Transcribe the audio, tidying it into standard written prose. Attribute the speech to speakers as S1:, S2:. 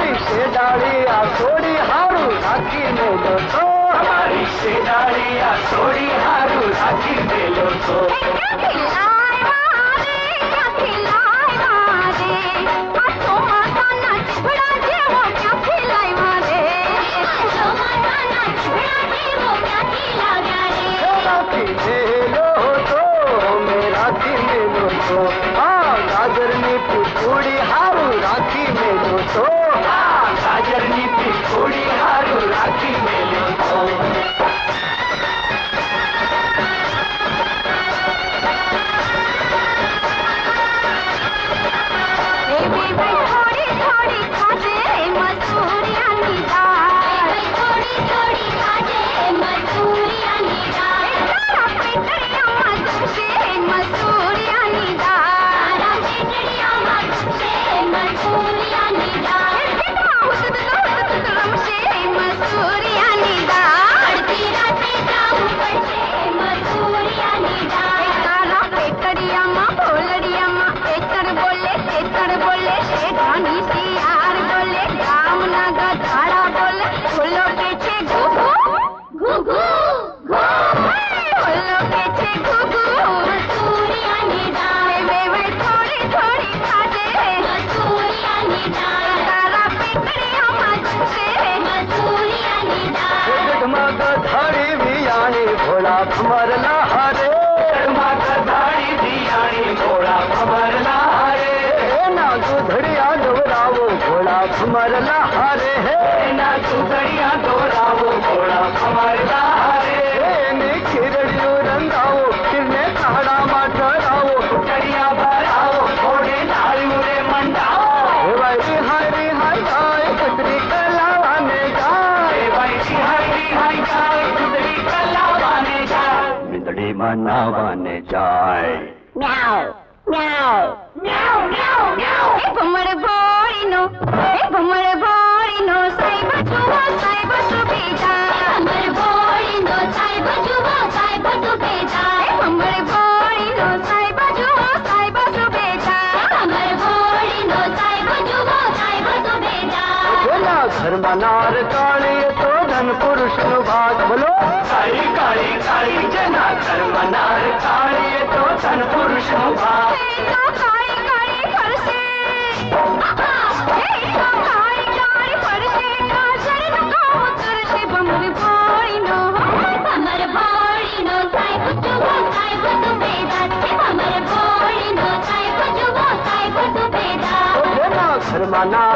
S1: हमारी शेडालिया छोड़ी हारू राखी मेलो तो, हमारी शेडालिया छोड़ी हारू राखी मेलो तो। गाजरनी पिछोड़ी हारू राखी मेलो तो, गाजरनी पिछोड़ी हारू राखी मेलो तो। घोड़ा भमरला हरे, धाड़ी दियानी घोड़ा भमरला हरे, ना दुधड़िया दोरावो घोड़ा भमरला हरे है, ना दुधड़िया दोरावो घोड़ा भमरला हरे, ने खिरड़ियो रंगावो किरने काड़ा माटरावो, चढ़िया भरावो घोड़े नारियों रे मंडाओ, भाई हरी हाय गाय कुतरी कलावाने जाए, भाई हरी हाय गाय कुतरी कलावाने जाए, मिंदड़ी मनावाने जाए।
S2: म्याऊ म्याऊ म्याऊ म्याऊ म्याऊ। ए भमर भोरिनो साई बजू बेटा, भमर भोरिनो साई बजू बेटा, भमर भोरिनो साई बजू बेटा, भमर भोरिनो साई बजू बेटा।
S1: बोला घर मनार काली तो धन पुरुष भाग, बोलो काली काली काली जना घर मनार काली तो धन पुरुष भाग। घर मनार